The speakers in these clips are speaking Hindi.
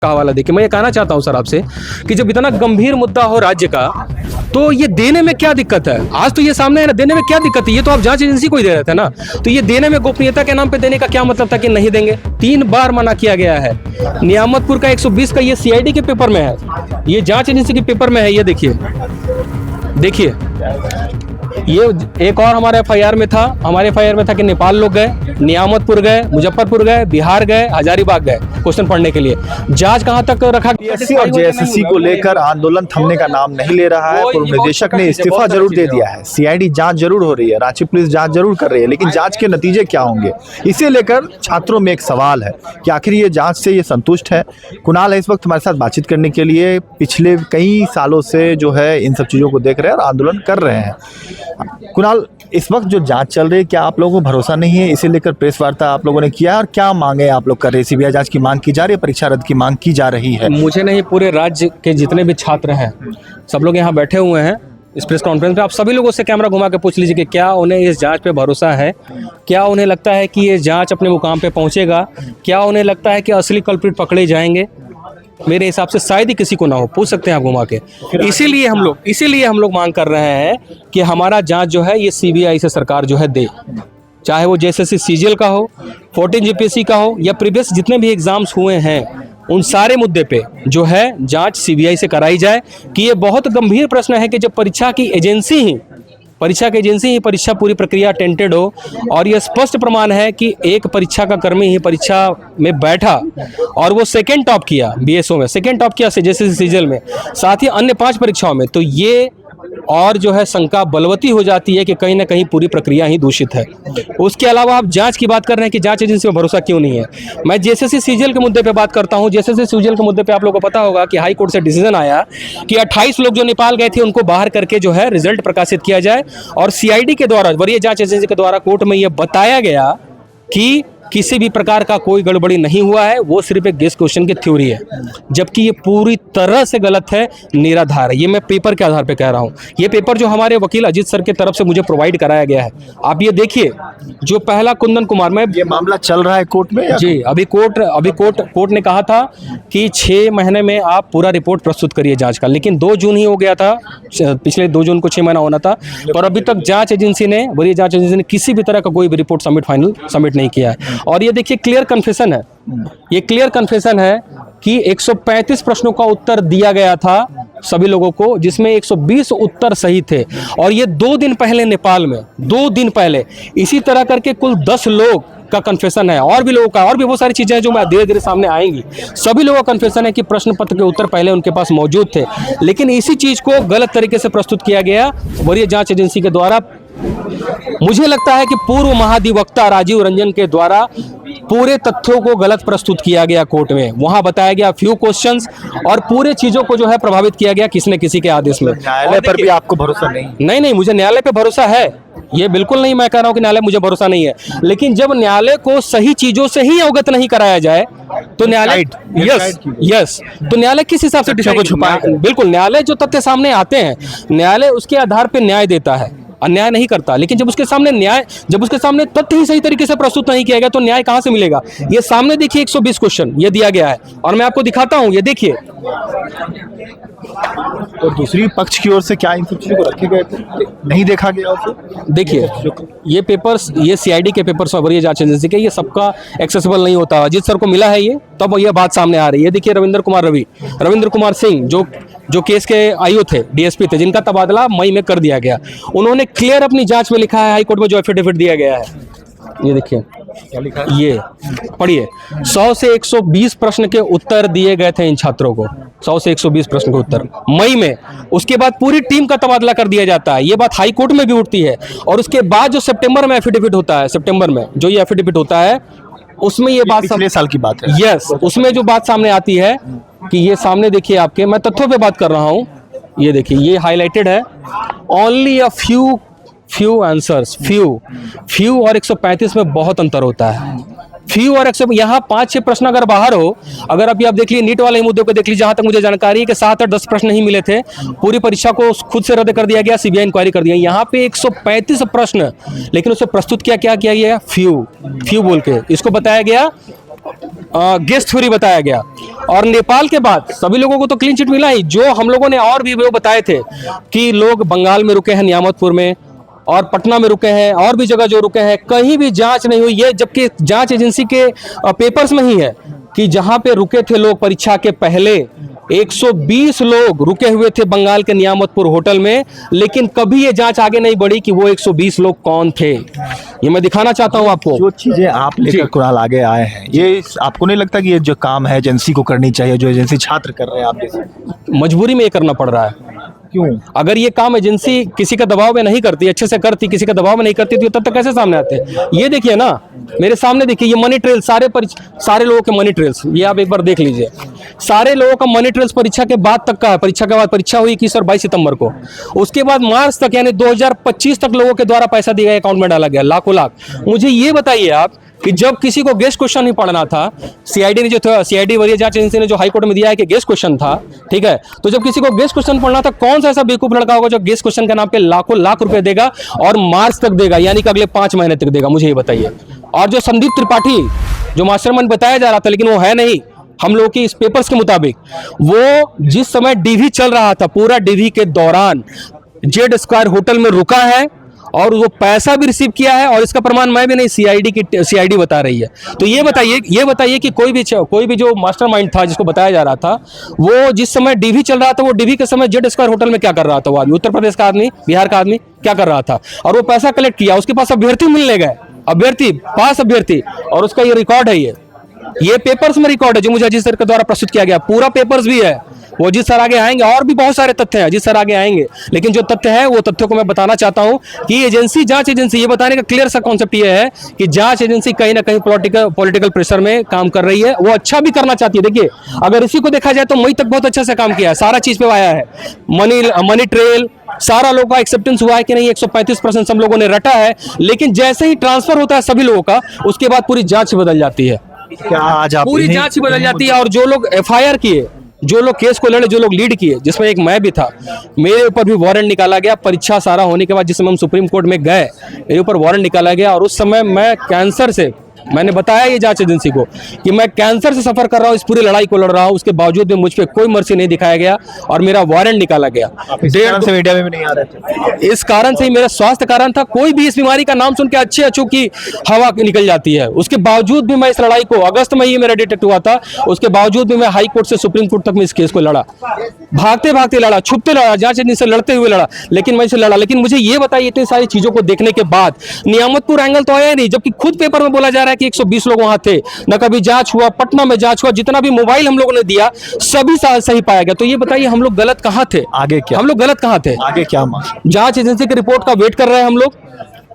का हवाला देखिए। मैं ये कहना चाहता हूं सर आपसे कि जब इतना गंभीर मुद्दा हो राज्य का, तो ये देने में क्या दिक्कत है? आज तो ये सामने है ना, देने में क्या दिक्कत है? ये तो आप जांच एजेंसी को ही दे रहे थे ना, तो ये देने में गोपनीयता के नाम पे देने का क्या मतलब था कि नहीं देंगे? 3 बार मना किया गया है। नियामतपुर का 120 का ये सीआईडी के पेपर में है, ये जांच एजेंसी के पेपर में है। ये देखिए, देखिए ये एक और हमारे एफआईआर में था, हमारे एफआईआर में था कि नेपाल लोग गए, नियामतपुर गए, मुजफ्फरपुर गए, बिहार गए, हजारीबाग गए क्वेश्चन पढ़ने के लिए। जांच कहां तक रखा? पीएससी और जेएसएससी को लेकर आंदोलन थमने का नाम नहीं ले रहा है। पूर्व निदेशक ने इस्तीफा जरूर दे दिया है, सीआईडी जांच जरूर हो रही है, रांची पुलिस जांच जरूर कर रही है, लेकिन जांच के नतीजे क्या होंगे, इसे लेकर छात्रों में एक सवाल है कि आखिर ये जांच से ये संतुष्ट है। कुणाल है इस वक्त हमारे साथ बातचीत करने के लिए, पिछले कई सालों से जो है इन सब चीज़ों को देख रहे हैं और आंदोलन कर रहे हैं। कुणाल, इस वक्त जो जांच चल रही है, क्या आप लोगों को भरोसा नहीं है? इसे लेकर प्रेस वार्ता आप लोगों ने किया और क्या मांगे आप लोग कर रहे हैं? सीबीआई जांच की मांग की जा रही है, परीक्षा रद्द की मांग की जा रही है? मुझे नहीं, पूरे राज्य के जितने भी छात्र हैं सब लोग यहाँ बैठे हुए हैं इस प्रेस कॉन्फ्रेंस में। आप सभी लोगों से कैमरा घुमा के पूछ लीजिए कि क्या उन्हें इस जांच पे भरोसा है, क्या उन्हें लगता है कि ये जांच अपने मुकाम पे पहुंचेगा, क्या उन्हें लगता है कि असली कल्प्रिट पकड़े जाएंगे? मेरे हिसाब से शायद ही किसी को ना हो, पूछ सकते हैं आप घुमा के। इसीलिए हम लोग मांग कर रहे हैं कि हमारा जांच जो है ये सीबीआई से सरकार जो है दे, चाहे वो जेएसएससी सीजीएल का हो, 14 जीपीएससी का हो, या प्रीवियस जितने भी एग्जाम्स हुए हैं, उन सारे मुद्दे पे जो है जांच सीबीआई से कराई जाए। कि ये बहुत गंभीर प्रश्न है कि जब परीक्षा की एजेंसी ही परीक्षा पूरी प्रक्रिया टेंटेड हो, और यह स्पष्ट प्रमाण है कि एक परीक्षा का कर्मी ही परीक्षा में बैठा और वो सेकेंड टॉप किया, बीएसओ में सेकेंड टॉप किया, जैसे सीजीएल में, साथ ही अन्य 5 परीक्षाओं में, तो ये और जो है शंका बलवती हो जाती है कि कहीं ना कहीं पूरी प्रक्रिया ही दूषित है। उसके अलावा आप जांच की बात कर रहे हैं कि जांच एजेंसी में भरोसा क्यों नहीं है। मैं जेएसएससी सीजीएल के मुद्दे पे बात करता हूं। जेएसएससी सीजीएल के मुद्दे पे आप लोगों को पता होगा कि हाई कोर्ट से डिसीजन आया कि 28 लोग जो नेपाल गए थे उनको बाहर करके जो है रिजल्ट प्रकाशित किया जाए, और सीआईडी के द्वारा, वरीय जांच एजेंसी के द्वारा कोर्ट में यह बताया गया कि किसी भी प्रकार का कोई गड़बड़ी नहीं हुआ है, वो सिर्फ एक गेस क्वेश्चन की थ्योरी है, जबकि ये पूरी तरह से गलत है, निराधार है। ये मैं पेपर के आधार पे कह रहा हूँ। ये पेपर जो हमारे वकील अजीत सर की तरफ से मुझे प्रोवाइड कराया गया है, आप ये देखिए। जो पहला कुंदन कुमार में, ये मामला चल रहा है कोर्ट में जी, अभी कोर्ट ने कहा था कि 6 महीने में आप पूरा रिपोर्ट प्रस्तुत करिए जांच का, लेकिन 2 जून ही हो गया था, पिछले 2 जून को 6 महीना होना था, पर अभी तक जांच एजेंसी ने, वरीय जांच एजेंसी ने किसी भी तरह का कोई भी रिपोर्ट सबमिट नहीं किया है। और ये देखिए क्लियर कन्फेशन है, ये क्लियर कन्फेशन है कि 135 प्रश्नों का उत्तर दिया गया था सभी लोगों को, जिसमें 120 उत्तर सही थे। और ये 2 दिन पहले नेपाल में, 2 दिन पहले इसी तरह करके कुल 10 लोग का कन्फेशन है, और भी लोगों का, और भी बहुत सारी चीजें हैं जो मैं धीरे धीरे सामने आएंगी। सभी लोगों का कन्फेशन है कि प्रश्न पत्र के उत्तर पहले उनके पास मौजूद थे, लेकिन इसी चीज को गलत तरीके से प्रस्तुत किया गया वरीय जांच एजेंसी के द्वारा। मुझे लगता है कि पूर्व महाधिवक्ता राजीव रंजन के द्वारा पूरे तथ्यों को गलत प्रस्तुत किया गया कोर्ट में। वहां बताया गया फ्यू क्वेश्चंस, और पूरे चीजों को जो है प्रभावित किया गया किसी न किसी के आदेश में। न्यायालय पर भी आपको भरोसा नहीं? नहीं, मुझे न्यायालय पे भरोसा है, ये बिल्कुल नहीं मैं कह रहा हूं कि न्यायालय मुझे भरोसा नहीं है, लेकिन जब न्यायालय को सही चीजों से ही अवगत नहीं कराया जाए तो न्यायालय, यस, तो न्यायालय किस हिसाब से डिसाइड छुपाए? बिल्कुल, न्यायालय जो तथ्य सामने आते हैं, न्यायालय उसके आधार पर न्याय देता है, अन्याय नहीं करता। लेकिन जब उसके सामने तथ्य ही सही तरीके से प्रस्तुत नहीं किया गया तो न्याय कहां से मिलेगा? ये सामने देखिए 120 क्वेश्चन ये दिया गया है, और मैं आपको दिखाता हूं, ये देखिए। तो दूसरी पक्ष की ओर से क्या इन सब चीजों को रखे गए थे, नहीं देखा गया उसे? देखिए, ये पेपर्स, ये सीआईडी के पेपर्स वरीय जांच एजेंसी के, ये सबका एक्सेसिबल नहीं होता। अजीत सर को मिला है ये, तब ये बात सामने आ रही है। देखिए रविंद्र कुमार सिंह जो केस के आईओ थे, डीएसपी थे, जिनका तबादला मई में कर दिया गया, उन्होंने क्लियर अपनी जांच में लिखा है, हाईकोर्ट में जो एफिडेविट दिया गया है, ये देखिए, क्या लिखा है? ये पढ़िए। 100 से 120 प्रश्न के उत्तर दिए गए थे इन छात्रों को, 100 से 120 प्रश्न के उत्तर मई में। उसके बाद पूरी टीम का तबादला कर दिया जाता है। ये बात हाई कोर्ट में भी उठती है, और उसके बाद जो सितंबर में एफिडेविट होता है, सितंबर में जो ये एफिडेविट होता है, उसमें ये बात पिछले साल की बात है। यस, उसमें जो बात सामने आती है कि ये सामने देखिए आपके, मैं तथ्यों पे बात कर रहा हूं, ये देखिए, ये हाईलाइटेड है, only a few answers, few और 135 में बहुत अंतर होता है। फ्यू और 100, यहाँ 5-6 प्रश्न अगर बाहर हो, अगर अभी आप देख लीजिए नीट वाले मुद्दों को देख लीजिए, जहां तक मुझे जानकारी है कि 7 और 10 प्रश्न नहीं मिले थे, पूरी परीक्षा को खुद से रद्द कर दिया गया, सीबीआई इंक्वायरी कर दिया। यहाँ पे 135 प्रश्न, लेकिन उसे प्रस्तुत क्या किया गया? फ्यू बोल के इसको बताया गया गेस्ट थ्योरी बताया गया। और नेपाल के बाद सभी लोगों को तो क्लीन चिट मिला ही। जो हम लोगों ने और भी वो बताए थे कि लोग बंगाल में रुके हैं, नियामतपुर में, और पटना में रुके हैं, और भी जगह जो रुके हैं, कहीं भी जांच नहीं हुई। ये जबकि जांच एजेंसी के पेपर्स में ही है कि जहां पे रुके थे लोग परीक्षा के पहले 120 लोग रुके हुए थे बंगाल के नियामतपुर होटल में, लेकिन कभी ये जांच आगे नहीं बढ़ी कि वो 120 लोग कौन थे। ये मैं दिखाना चाहता हूं आपको। जो चीजें आप लेकर कुणाल आगे आए हैं, ये आपको नहीं लगता कि ये जो काम है एजेंसी को करनी चाहिए, जो एजेंसी छात्र कर रहे हैं आप जैसे? मजबूरी में ये करना पड़ रहा है। क्यों? अगर ये काम एजेंसी किसी का दबाव में नहीं करती, अच्छे से करती, किसी का दबाव में नहीं करती, तो तब तक कैसे सामने आते? ये देखिए ना, मेरे सामने देखिए, ये मनी ट्रेल, सारे लोगों के मनी ट्रेल्स, ये आप एक बार देख लीजिए। सारे लोगों का मनी ट्रेल्स परीक्षा के बाद तक का है। परीक्षा के बाद, परीक्षा हुई 21 और 22 सितंबर को, उसके बाद मार्च तक यानी 2025 तक लोगों के द्वारा पैसा दिया गया, अकाउंट में डाला गया, लाखों लाख। मुझे ये बताइए आप कि जब किसी को गेस्ट क्वेश्चन ही पढ़ना था, सीआईडी ने जो था, सीआईडी वरीय जांच एजेंसी ने जो हाई कोर्ट में दिया है कि गेस्ट क्वेश्चन था, ठीक है, तो जब किसी को गेस्ट क्वेश्चन पढ़ना था, कौन सा ऐसा बेवकूफ लड़का होगा जो गेस्ट क्वेश्चन के नाम पे लाखों लाख रुपए देगा और मार्च तक देगा, यानी कि अगले 5 महीने तक देगा? मुझे ये बताइए। और जो संदीप त्रिपाठी जो मास्टरमाइंड बताया जा रहा था, लेकिन वो है नहीं, हम लोग की इस पेपर्स के मुताबिक, वो जिस समय डीवी चल रहा था, पूरा डीवी के दौरान जेड स्क्वायर होटल में रुका है और वो पैसा भी रिसीव किया है, और इसका प्रमाण मैं भी नहीं, सीआईडी बता रही है। तो ये बताइए कि कोई भी जो मास्टरमाइंड था जिसको बताया जा रहा था, वो जिस समय डीवी चल रहा था, वो डीवी के समय जेड स्क्वायर होटल में क्या कर रहा था? वो आदमी, उत्तर प्रदेश का आदमी, बिहार का आदमी क्या कर रहा था? और वो पैसा कलेक्ट किया, उसके पास अभ्यर्थी मिलने गए, अभ्यर्थी, और उसका ये रिकॉर्ड है, ये पेपर्स में रिकॉर्ड है जो मुझे अजीत सर के द्वारा प्रस्तुत किया गया, पूरा पेपर्स भी है। वो अजीत सर आगे आएंगे, और भी बहुत सारे तथ्य हैं, अजीत सर आगे आएंगे, लेकिन जो तथ्य है वो तथ्यों को मैं बताना चाहता हूं कि एजेंसी, जांच एजेंसी, ये बताने का क्लियर सा कॉन्सेप्ट ये है कि जांच एजेंसी कहीं ना कहीं पॉलिटिकल प्रेशर में काम कर रही है। वो अच्छा भी करना चाहती है। देखिए, अगर इसी को देखा जाए तो मई तक बहुत अच्छा से काम किया है, सारा चीज पे आया है, मनी ट्रेल, सारा लोगों का एक्सेप्टेंस हुआ है कि नहीं, 135% सब लोगों ने रटा है, लेकिन जैसे ही ट्रांसफर होता है सभी लोगों का, उसके बाद पूरी जांच बदल जाती है। क्या आज आप पूरी जांच ही बदल जाती है। और जो लोग एफआईआर किए, जो लोग केस को लड़े, जो लोग लीड किए, जिसमें एक मैं भी था, मेरे ऊपर भी वारंट निकाला गया। परीक्षा सारा होने के बाद जिस समय हम सुप्रीम कोर्ट में गए, मेरे ऊपर वारंट निकाला गया, और उस समय मैं कैंसर से, मैंने बताया ये जांच एजेंसी को कि मैं कैंसर से सफर कर रहा हूं, इस पूरी लड़ाई को लड़ रहा हूं, उसके बावजूद भी मुझ पे कोई मर्सी नहीं दिखाया गया और मेरा वारंट निकाला गया। से मीडिया में भी नहीं आ रहे थे, इस कारण से ही मेरा स्वास्थ्य कारण था। कोई भी इस बीमारी का नाम सुन के अच्छी की हवा निकल जाती है, उसके बावजूद भी मैं इस लड़ाई को, अगस्त में ही मेरा डिटेक्ट हुआ था, उसके बावजूद भी मैं हाई कोर्ट से सुप्रीम कोर्ट तक में इस केस को लड़ा, भागते लड़ा, छुपते लड़ा, जांच एजेंसी से लड़ते हुए लड़ा, लेकिन मैं इसे लड़ा। लेकिन मुझे ये बताइए, इतनी सारी चीजों को देखने के बाद नियामतपुर एंगल तो आया नहीं, जबकि खुद पेपर में बोला जा रहा है कि 120 लोग वहां थे, न कभी जांच हुआ, पटना में जांच हुआ, जितना भी मोबाइल हम लोगों ने दिया सभी सही पाया गया। तो ये बताइए, हम लोग गलत कहां थे? आगे क्या, हम लोग गलत कहां थे? आगे क्या? जांच एजेंसी की रिपोर्ट का वेट कर रहे हैं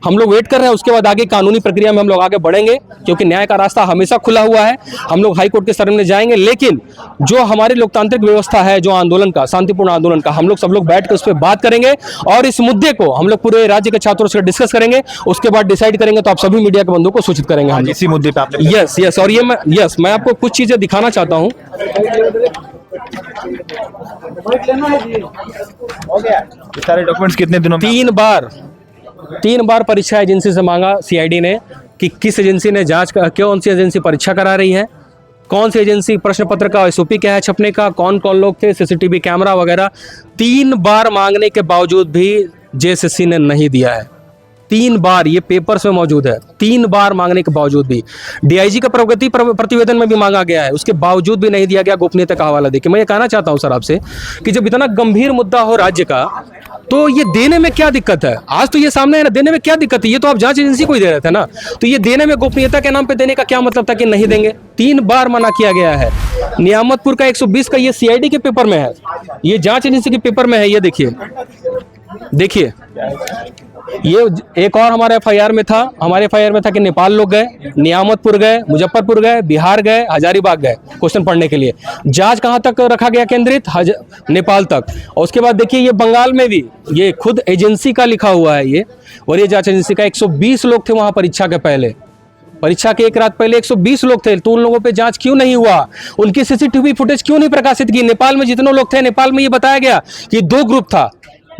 हम लोग वेट कर रहे हैं। उसके बाद आगे कानूनी प्रक्रिया में हम लोग आगे बढ़ेंगे, क्योंकि न्याय का रास्ता हमेशा खुला हुआ है। हम लोग हाई कोर्ट के शरण में जाएंगे, लेकिन जो हमारी लोकतांत्रिक व्यवस्था है, जो आंदोलन का, शांतिपूर्ण आंदोलन का, हम लोग सब लोग बैठ कर उस पर बात करेंगे, और इस मुद्दे को हम लोग पूरे राज्य के छात्रों से डिस्कस करेंगे। उसके बाद डिसाइड करेंगे, तो आप सभी मीडिया के बंधुओं को सूचित करेंगे हम इसी मुद्दे पे आप। यस, और ये मैं आपको कुछ चीजें दिखाना चाहता हूँ। सारे डॉक्यूमेंट्स कितने दिनों में? 3 बार परीक्षा एजेंसी से मांगा सीआईडी ने कि किस एजेंसी ने जांच, कौन सी एजेंसी परीक्षा करा रही है, कौन सी एजेंसी, प्रश्न पत्र का एसओपी क्या है छपने का, कौन लोग थे, सीसीटीवी कैमरा वगैरह। 3 बार मांगने के बावजूद भी जेएसएससी ने नहीं दिया है। 3 बार, ये पेपर्स में मौजूद है, 3 बार मांगने के बावजूद भी। डीआईजी का प्रगति प्रतिवेदन में भी मांगा गया है, उसके बावजूद भी नहीं दिया गया, गोपनीयता का हवाला देके। मैं ये कहना चाहता हूं सर आपसे कि जब इतना गंभीर मुद्दा हो राज्य का, तो ये देने में क्या दिक्कत है? आज तो ये सामने है ना, देने में क्या दिक्कत है? ये तो आप जांच एजेंसी को ही दे रहे थे ना, तो ये देने में, गोपनीयता के नाम पे देने का क्या मतलब था कि नहीं देंगे? 3 बार मना किया गया है। नियामतपुर का 120 का ये सीआईडी के पेपर में है, ये जांच एजेंसी के पेपर में है। ये देखिए, ये एक और हमारे एफआईआर में था कि नेपाल लोग गए, नियामतपुर गए, मुजफ्फरपुर गए, बिहार गए, हजारीबाग गए क्वेश्चन पढ़ने के लिए। जांच कहां तक रखा गया केंद्रित? नेपाल तक। और उसके बाद देखिए, ये बंगाल में भी, ये खुद एजेंसी का लिखा हुआ है ये, और ये जांच एजेंसी का 120 लोग थे वहां परीक्षा के पहले, परीक्षा के एक रात पहले 120 लोग थे। तो उन लोगों पे जांच क्यों नहीं हुआ? उनकी सीसीटीवी फुटेज क्यों नहीं प्रकाशित की? नेपाल में जितने लोग थे, नेपाल में ये बताया गया कि 2 ग्रुप था,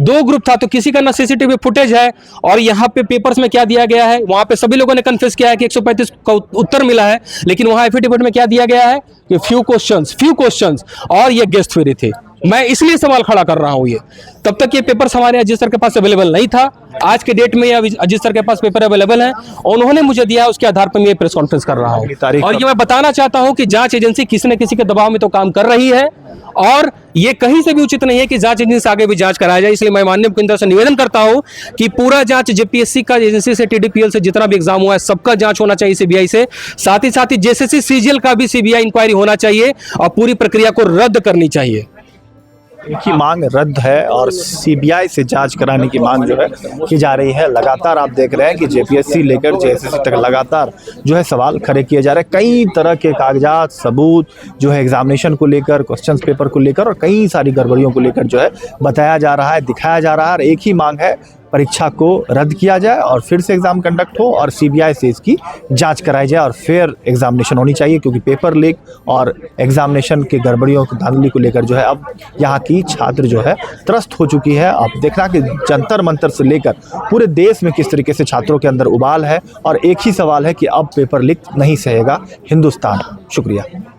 दो ग्रुप था, तो किसी का ना सीसीटीवी फुटेज है और यहाँ पे पेपर्स में क्या दिया गया है, वहां पे सभी लोगों ने कन्फेस किया है कि 135 का उत्तर मिला है, लेकिन वहां एफिडेविट में क्या दिया गया है कि फ्यू क्वेश्चंस और ये गेस्ट थ्योरी थे। मैं इसलिए सवाल खड़ा कर रहा हूं ये, तब तक ये पेपर्स हमारे अजीत सर के पास अवेलेबल नहीं था। आज के डेट में ये अजीत सर के पास पेपर अवेलेबल है, उन्होंने मुझे दिया, उसके आधार पर मैं ये प्रेस कॉन्फ्रेंस कर रहा हूं। और ये मैं बताना चाहता हूं कि जांच एजेंसी किसी न किसी के दबाव में तो काम कर रही है और ये कहीं से भी उचित नहीं है कि जांच एजेंसी से आगे भी जांच कराया जाए। इसलिए मैं माननीय मुख्यमंत्री से निवेदन करता हूं कि पूरा जांच जेपीएससी का एजेंसी से TDPL से जितना भी एग्जाम हुआ है सबका जांच होना चाहिए सीबीआई से, साथ ही जेसीसी CGL का भी सीबीआई इंक्वायरी होना चाहिए और पूरी प्रक्रिया को रद्द करनी चाहिए। एक ही मांग रद्द है और सीबीआई से जांच कराने की मांग जो है की जा रही है। लगातार आप देख रहे हैं कि जेपीएससी लेकर जेएसएससी तक लगातार जो है सवाल खड़े किए जा रहे हैं। कई तरह के कागजात सबूत जो है एग्जामिनेशन को लेकर, क्वेश्चन पेपर को लेकर और कई सारी गड़बड़ियों को लेकर जो है बताया जा रहा है, दिखाया जा रहा है। और एक ही मांग है, परीक्षा को रद्द किया जाए और फिर से एग्जाम कंडक्ट हो और सीबीआई से इसकी जांच कराई जाए और फिर एग्जामिनेशन होनी चाहिए, क्योंकि पेपर लीक और एग्जामिनेशन के गड़बड़ियों की धांधली को लेकर जो है अब यहाँ की छात्र जो है त्रस्त हो चुकी है। अब देखना कि जंतर मंतर से लेकर पूरे देश में किस तरीके से छात्रों के अंदर उबाल है और एक ही सवाल है कि अब पेपर लीक नहीं सहेगा हिंदुस्तान। शुक्रिया।